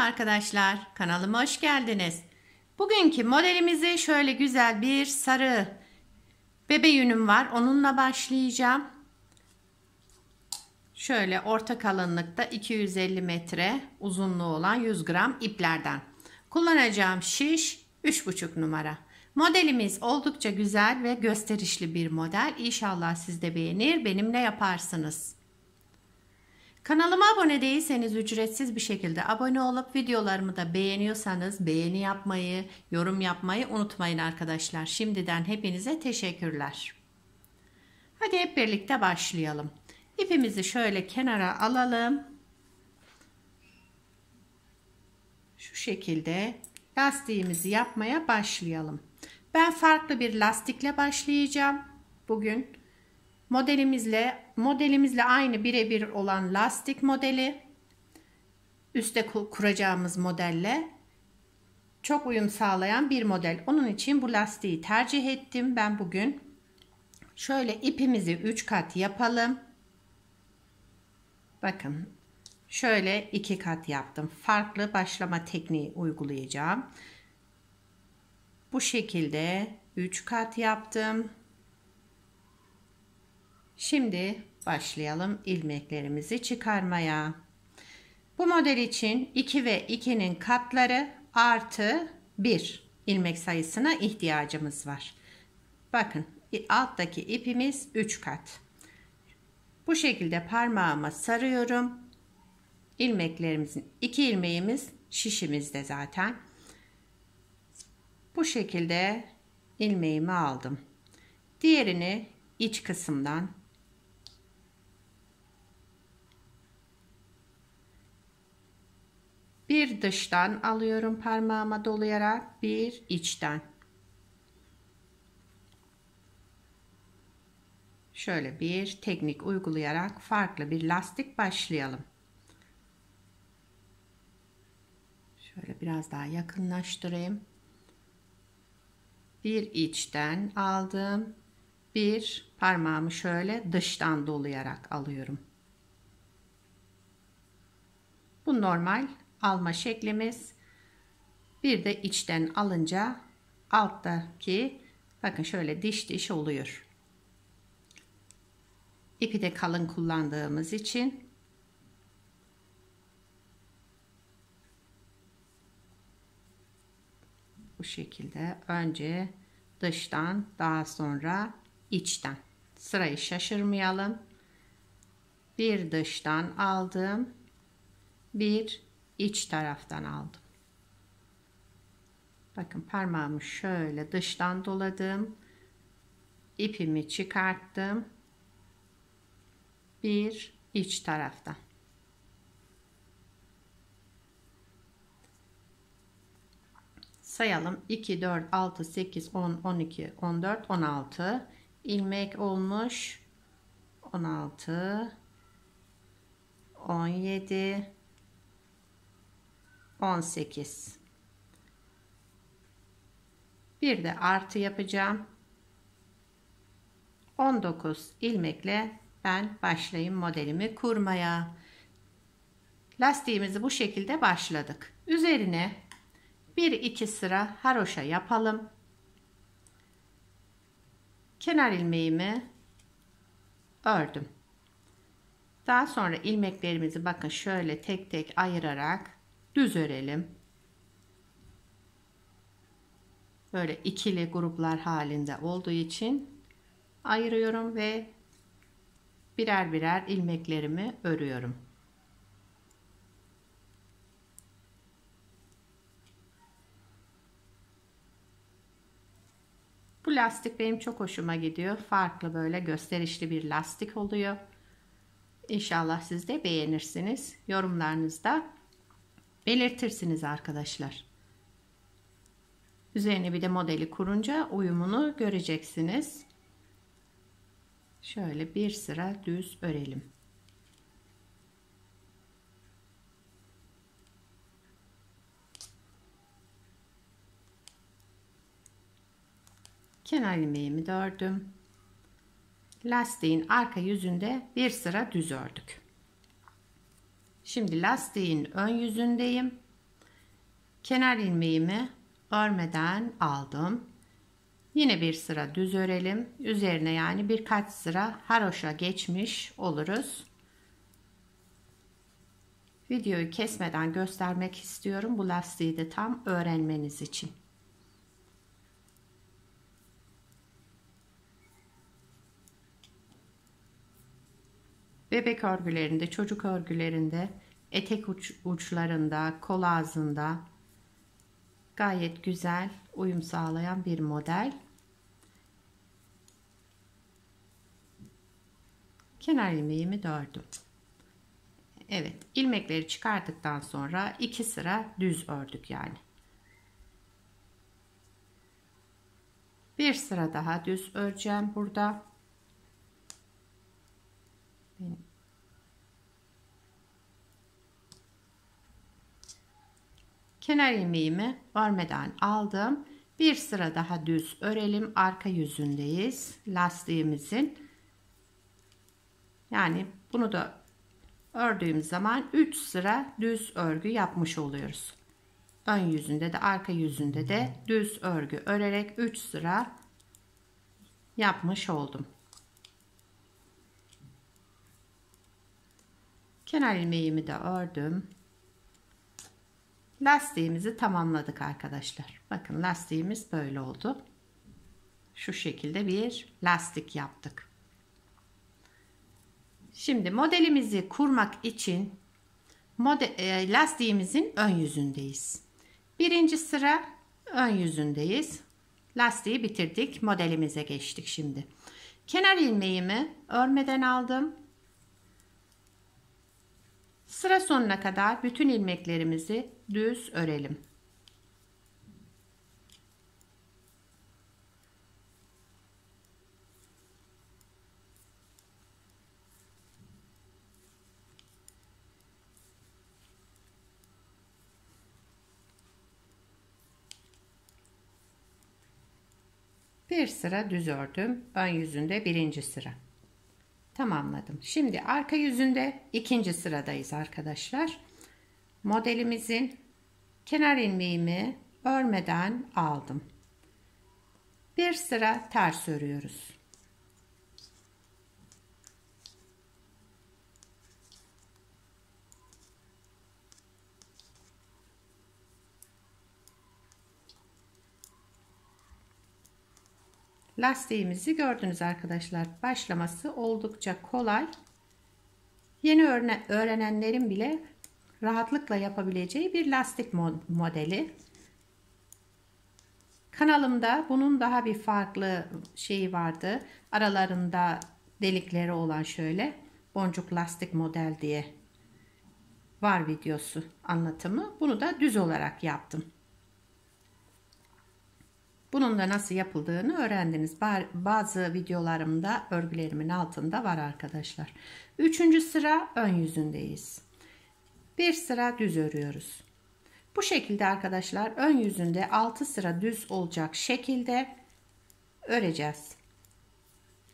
arkadaşlar, kanalıma hoş geldiniz. Bugünkü modelimizi şöyle güzel bir sarı bebe yünüm var. Onunla başlayacağım. Şöyle orta kalınlıkta 250 metre uzunluğu olan 100 gram iplerden. Kullanacağım şiş 3,5 numara. Modelimiz oldukça güzel ve gösterişli bir model. İnşallah siz de beğenir, benimle yaparsınız. Kanalıma abone değilseniz ücretsiz bir şekilde abone olup videolarımı da beğeniyorsanız beğeni yapmayı, yorum yapmayı unutmayın arkadaşlar. Şimdiden hepinize teşekkürler. Hadi hep birlikte başlayalım. İpimizi şöyle kenara alalım. Şu şekilde lastiğimizi yapmaya başlayalım. Ben farklı bir lastikle başlayacağım bugün. Modelimizle aynı birebir olan lastik modeli, üste kuracağımız modelle çok uyum sağlayan bir model. Onun için bu lastiği tercih ettim ben bugün. Şöyle ipimizi 3 kat yapalım. Bakın şöyle 2 kat yaptım. Farklı başlama tekniği uygulayacağım. Bu şekilde 3 kat yaptım. Şimdi başlayalım ilmeklerimizi çıkarmaya. Bu model için 2 ve 2'nin katları artı 1 ilmek sayısına ihtiyacımız var. Bakın alttaki ipimiz 3 kat. Bu şekilde parmağıma sarıyorum. İlmeklerimizin 2 ilmeğimiz şişimizde zaten. Bu şekilde ilmeğimi aldım. Diğerini iç kısımdan bir dıştan alıyorum parmağıma dolayarak, bir içten. Şöyle bir teknik uygulayarak farklı bir lastik başlayalım. Şöyle biraz daha yakınlaştırayım. Bir içten aldım. Bir parmağımı şöyle dıştan dolayarak alıyorum. Bu normal alma şeklimiz. Bir de içten alınca alttaki bakın şöyle diş diş oluyor. İpi de kalın kullandığımız için bu şekilde önce dıştan, daha sonra içten. Sırayı şaşırmayalım. Bir dıştan aldım. Bir iç taraftan aldım. Bakın parmağımı şöyle dıştan doladım. İpimi çıkarttım. Bir iç taraftan. Sayalım. 2, 4, 6, 8, 10, 12, 14, 16 ilmek olmuş. 16, 17, 18. Bir de artı yapacağım. 19 ilmekle ben başlayayım modelimi kurmaya. Lastiğimizi bu şekilde başladık. Üzerine 1-2 sıra haroşa yapalım. Kenar ilmeğimi ördüm. Daha sonra ilmeklerimizi bakın şöyle tek tek ayırarak düz örelim. Böyle ikili gruplar halinde olduğu için ayırıyorum ve birer birer ilmeklerimi örüyorum. Bu lastik benim çok hoşuma gidiyor. Farklı böyle gösterişli bir lastik oluyor. İnşallah siz de beğenirsiniz. Yorumlarınızda belirtirsiniz arkadaşlar. Üzerine bir de modeli kurunca uyumunu göreceksiniz. Şöyle bir sıra düz örelim. Kenar ilmeğimi de ördüm. Lastiğin arka yüzünde bir sıra düz ördük. Şimdi lastiğin ön yüzündeyim. Kenar ilmeğimi örmeden aldım. Yine bir sıra düz örelim. Üzerine yani birkaç sıra haroşa geçmiş oluruz. Videoyu kesmeden göstermek istiyorum. Bu lastiği de tam öğrenmeniz için. Bebek örgülerinde, çocuk örgülerinde, etek uçlarında, kol ağzında gayet güzel uyum sağlayan bir model. Kenar ilmeğimi ördüm. Evet, ilmekleri çıkarttıktan sonra 2 sıra düz ördük yani. Bir sıra daha düz öreceğim burada. Kenar ilmeğimi örmeden aldım. Bir sıra daha düz örelim. Arka yüzündeyiz lastiğimizin. Yani bunu da ördüğüm zaman 3 sıra düz örgü yapmış oluyoruz. Ön yüzünde de arka yüzünde de düz örgü örerek 3 sıra yapmış oldum. Kenar ilmeğimi de ördüm. Lastiğimizi tamamladık arkadaşlar. Bakın lastiğimiz böyle oldu. Şu şekilde bir lastik yaptık. Şimdi modelimizi kurmak için lastiğimizin ön yüzündeyiz. Birinci sıra ön yüzündeyiz. Lastiği bitirdik. Modelimize geçtik şimdi. Kenar ilmeğimi örmeden aldım. Sıra sonuna kadar bütün ilmeklerimizi düz örelim. Bir sıra düz ördüm. Ön yüzünde birinci sıra. Tamamladım. Şimdi arka yüzünde ikinci sıradayız arkadaşlar. Modelimizin kenar ilmeğimi örmeden aldım. Bir sıra ters örüyoruz. Lastiğimizi gördünüz arkadaşlar. Başlaması oldukça kolay. Yeni öğrenenlerin bile rahatlıkla yapabileceği bir lastik modeli. Kanalımda bunun daha bir farklı şeyi vardı. Aralarında delikleri olan şöyle boncuk lastik model diye var videosu anlatımı. Bunu da düz olarak yaptım. Bunun da nasıl yapıldığını öğrendiniz. Bazı videolarımda örgülerimin altında var arkadaşlar. Üçüncü sıra ön yüzündeyiz. Bir sıra düz örüyoruz. Bu şekilde arkadaşlar ön yüzünde 6 sıra düz olacak şekilde öreceğiz.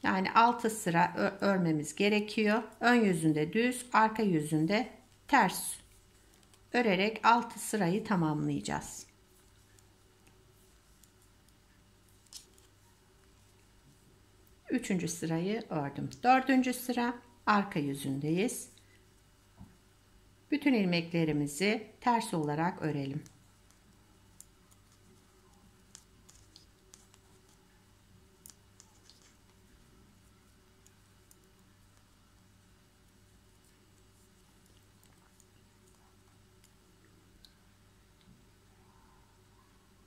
Yani 6 sıra örmemiz gerekiyor. Ön yüzünde düz, arka yüzünde ters örerek 6 sırayı tamamlayacağız. Üçüncü sırayı ördüm. Dördüncü sıra arka yüzündeyiz. Bütün ilmeklerimizi ters olarak örelim.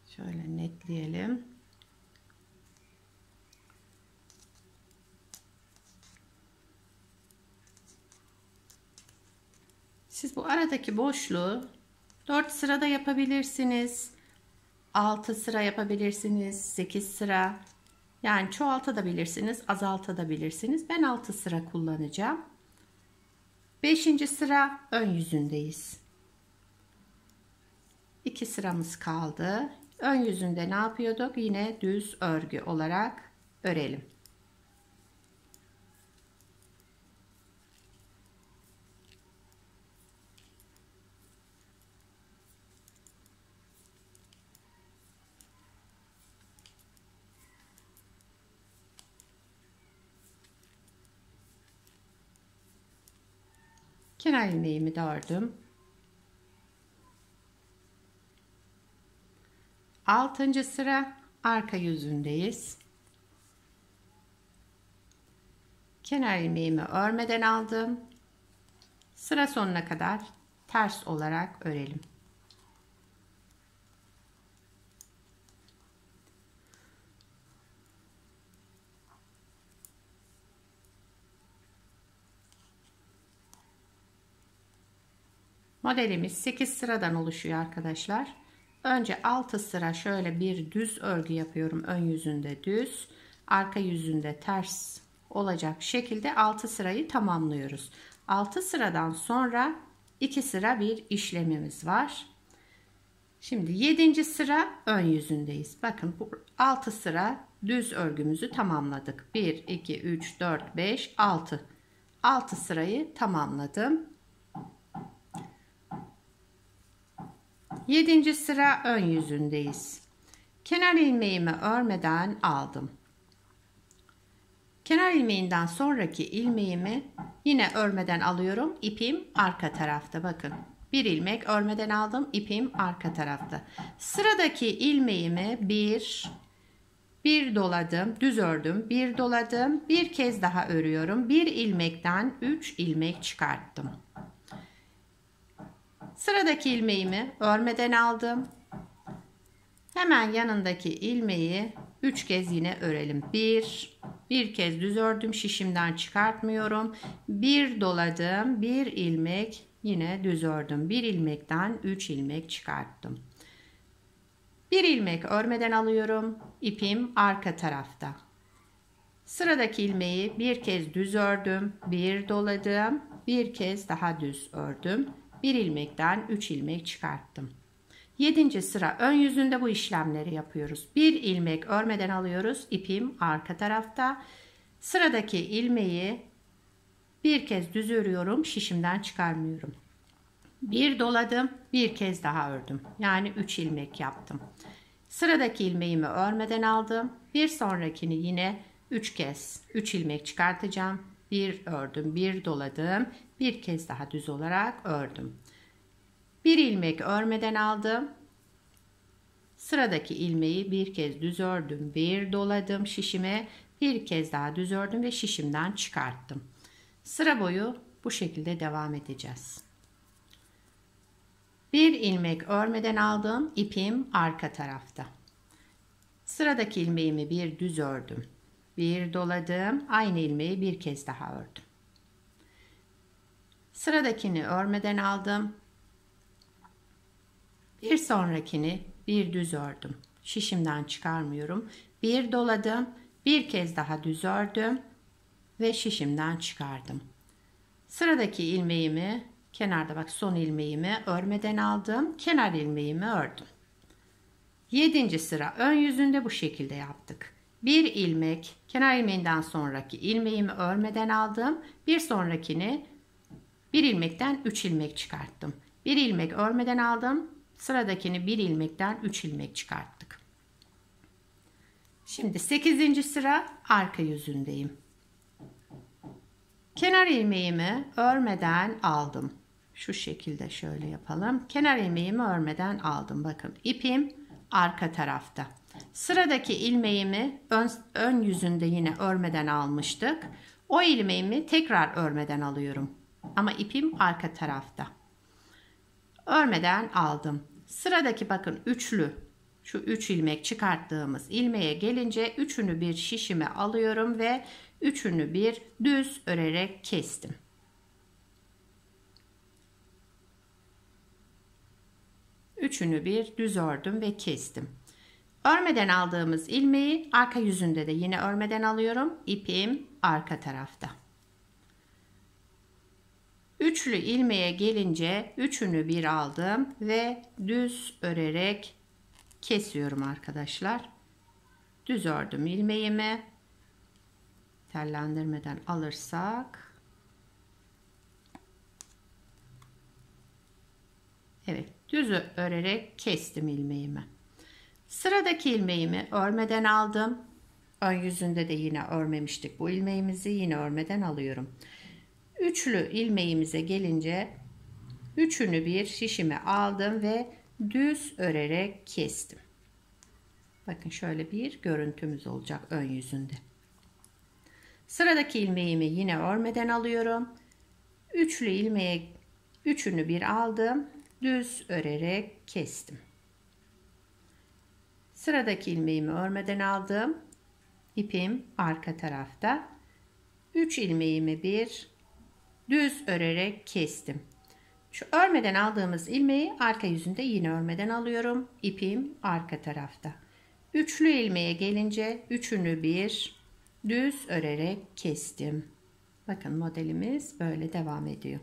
Şöyle netleyelim. Siz bu aradaki boşluğu 4 sırada yapabilirsiniz. 6 sıra yapabilirsiniz. 8 sıra. Yani çoğaltabilirsiniz, azaltabilirsiniz. Ben 6 sıra kullanacağım. 5. sıra ön yüzündeyiz. 2 sıramız kaldı. Ön yüzünde ne yapıyorduk? Yine düz örgü olarak örelim. Kenar ilmeğimi de ördüm. 6. sıra arka yüzündeyiz. Kenar ilmeğimi örmeden aldım. Sıra sonuna kadar ters olarak örelim. Modelimiz 8 sıradan oluşuyor arkadaşlar. Önce 6 sıra şöyle bir düz örgü yapıyorum. Ön yüzünde düz, arka yüzünde ters olacak şekilde 6 sırayı tamamlıyoruz. 6 sıradan sonra 2 sıra bir işlemimiz var. Şimdi 7. sıra ön yüzündeyiz. Bakın bu 6 sıra düz örgümüzü tamamladık. 1, 2, 3, 4, 5, 6. 6 sırayı tamamladım. 7. sıra ön yüzündeyiz. Kenar ilmeğimi örmeden aldım. Kenar ilmeğinden sonraki ilmeğimi yine örmeden alıyorum. İpim arka tarafta. Bakın. Bir ilmek örmeden aldım. İpim arka tarafta. Sıradaki ilmeğimi bir doladım. Düz ördüm. Bir doladım. Bir kez daha örüyorum. Bir ilmekten 3 ilmek çıkarttım. Sıradaki ilmeğimi örmeden aldım. Hemen yanındaki ilmeği 3 kez yine örelim. Bir kez düz ördüm, şişimden çıkartmıyorum. Bir doladım, bir ilmek yine düz ördüm. Bir ilmekten 3 ilmek çıkarttım. Bir ilmek örmeden alıyorum. İpim arka tarafta. Sıradaki ilmeği bir kez düz ördüm, bir doladım, bir kez daha düz ördüm. Bir ilmekten 3 ilmek çıkarttım. 7. sıra ön yüzünde bu işlemleri yapıyoruz. Bir ilmek örmeden alıyoruz. İpim arka tarafta. Sıradaki ilmeği bir kez düz örüyorum. Şişimden çıkarmıyorum. Bir doladım. Bir kez daha ördüm. Yani 3 ilmek yaptım. Sıradaki ilmeğimi örmeden aldım. Bir sonrakini yine 3 kez 3 ilmek çıkartacağım. Bir ördüm. Bir doladım. Bir kez daha düz olarak ördüm. Bir ilmek örmeden aldım. Sıradaki ilmeği bir kez düz ördüm. Bir doladım şişime. Bir kez daha düz ördüm ve şişimden çıkarttım. Sıra boyu bu şekilde devam edeceğiz. Bir ilmek örmeden aldım. İpim arka tarafta. Sıradaki ilmeğimi bir düz ördüm. Bir doladım. Aynı ilmeği bir kez daha ördüm. Sıradakini örmeden aldım. Bir sonrakini bir düz ördüm. Şişimden çıkarmıyorum. Bir doladım. Bir kez daha düz ördüm. Ve şişimden çıkardım. Sıradaki ilmeğimi kenarda bak son ilmeğimi örmeden aldım. Kenar ilmeğimi ördüm. 7. sıra ön yüzünde bu şekilde yaptık. Bir ilmek kenar ilmeğinden sonraki ilmeğimi örmeden aldım. Bir sonrakini bir ilmekten 3 ilmek çıkarttım. Bir ilmek örmeden aldım. Sıradakini bir ilmekten 3 ilmek çıkarttık. Şimdi 8. sıra arka yüzündeyim. Kenar ilmeğimi örmeden aldım. Şu şekilde şöyle yapalım. Kenar ilmeğimi örmeden aldım. Bakın ipim arka tarafta. Sıradaki ilmeğimi ön yüzünde yine örmeden almıştık. O ilmeğimi tekrar örmeden alıyorum. Ama ipim arka tarafta. Örmeden aldım. Sıradaki bakın üçlü şu 3 ilmek çıkarttığımız ilmeğe gelince üçünü bir şişime alıyorum ve üçünü bir düz örerek kestim. Üçünü bir düz ördüm ve kestim. Örmeden aldığımız ilmeği arka yüzünde de yine örmeden alıyorum. İpim arka tarafta. Üçlü ilmeğe gelince üçünü bir aldım ve düz örerek kesiyorum arkadaşlar. Düz ördüm ilmeğimi. Tellendirmeden alırsak. Evet, düz örerek kestim ilmeğimi. Sıradaki ilmeğimi örmeden aldım. Ön yüzünde de yine örmemiştik bu ilmeğimizi, yine örmeden alıyorum. Üçlü ilmeğimize gelince üçünü bir şişime aldım ve düz örerek kestim. Bakın şöyle bir görüntümüz olacak ön yüzünde. Sıradaki ilmeğimi yine örmeden alıyorum. Üçlü ilmeğe üçünü bir aldım. Düz örerek kestim. Sıradaki ilmeğimi örmeden aldım. İpim arka tarafta. 3 ilmeğimi bir düz örerek kestim. Şu örmeden aldığımız ilmeği arka yüzünde yine örmeden alıyorum. İpim arka tarafta. Üçlü ilmeğe gelince üçünü bir düz örerek kestim. Bakın modelimiz böyle devam ediyor.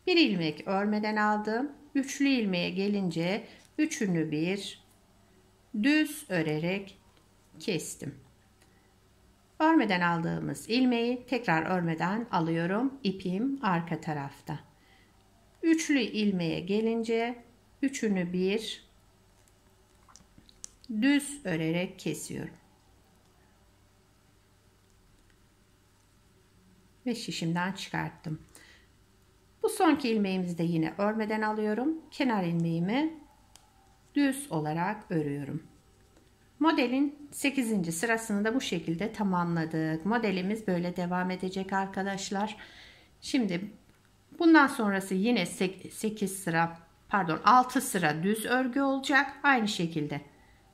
Bir ilmek örmeden aldım. Üçlü ilmeğe gelince üçünü bir düz örerek kestim. Örmeden aldığımız ilmeği tekrar örmeden alıyorum. İpim arka tarafta. Üçlü ilmeğe gelince üçünü bir düz örerek kesiyorum. Ve şişimden çıkarttım. Bu sonki ilmeğimizi de yine örmeden alıyorum. Kenar ilmeğimi düz olarak örüyorum. Modelin 8. sırasını da bu şekilde tamamladık. Modelimiz böyle devam edecek arkadaşlar. Şimdi bundan sonrası yine 6 sıra düz örgü olacak. Aynı şekilde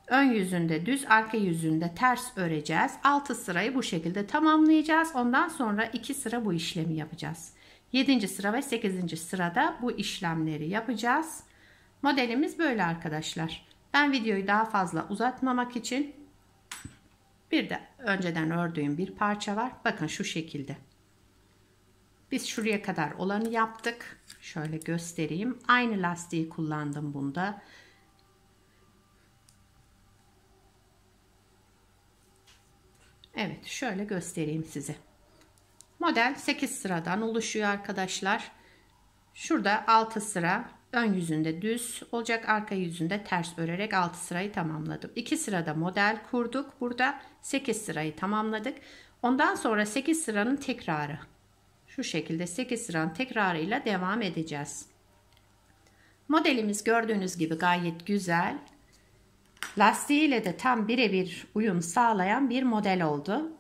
ön yüzünde düz, arka yüzünde ters öreceğiz. 6 sırayı bu şekilde tamamlayacağız. Ondan sonra 2 sıra bu işlemi yapacağız. 7. sıra ve 8. sırada bu işlemleri yapacağız. Modelimiz böyle arkadaşlar. Ben videoyu daha fazla uzatmamak için bir de önceden ördüğüm bir parça var. Bakın şu şekilde. Biz şuraya kadar olanı yaptık. Şöyle göstereyim. Aynı lastiği kullandım bunda. Evet, şöyle göstereyim size. Model 8 sıradan oluşuyor arkadaşlar. Şurada 6 sıra ön yüzünde düz olacak, arka yüzünde ters örerek 6 sırayı tamamladım. 2 sırada model kurduk. Burada 8 sırayı tamamladık. Ondan sonra 8 sıranın tekrarı. Şu şekilde 8 sıranın tekrarıyla devam edeceğiz. Modelimiz gördüğünüz gibi gayet güzel. Lastiğiyle de tam birebir uyum sağlayan bir model oldu.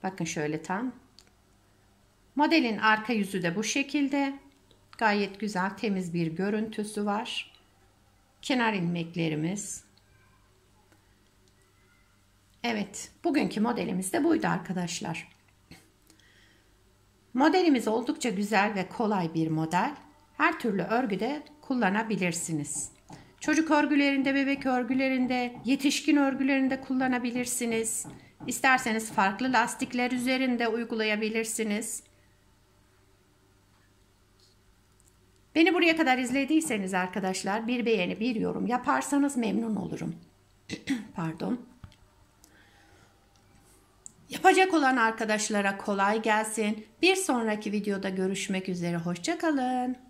Bakın şöyle tam. Modelin arka yüzü de bu şekilde. Gayet güzel, temiz bir görüntüsü var. Kenar ilmeklerimiz. Evet, bugünkü modelimiz de buydu arkadaşlar. Modelimiz oldukça güzel ve kolay bir model. Her türlü örgüde kullanabilirsiniz. Çocuk örgülerinde, bebek örgülerinde, yetişkin örgülerinde kullanabilirsiniz. İsterseniz farklı lastikler üzerinde uygulayabilirsiniz. Beni buraya kadar izlediyseniz arkadaşlar bir beğeni, bir yorum yaparsanız memnun olurum. Pardon. Yapacak olan arkadaşlara kolay gelsin. Bir sonraki videoda görüşmek üzere. Hoşça kalın.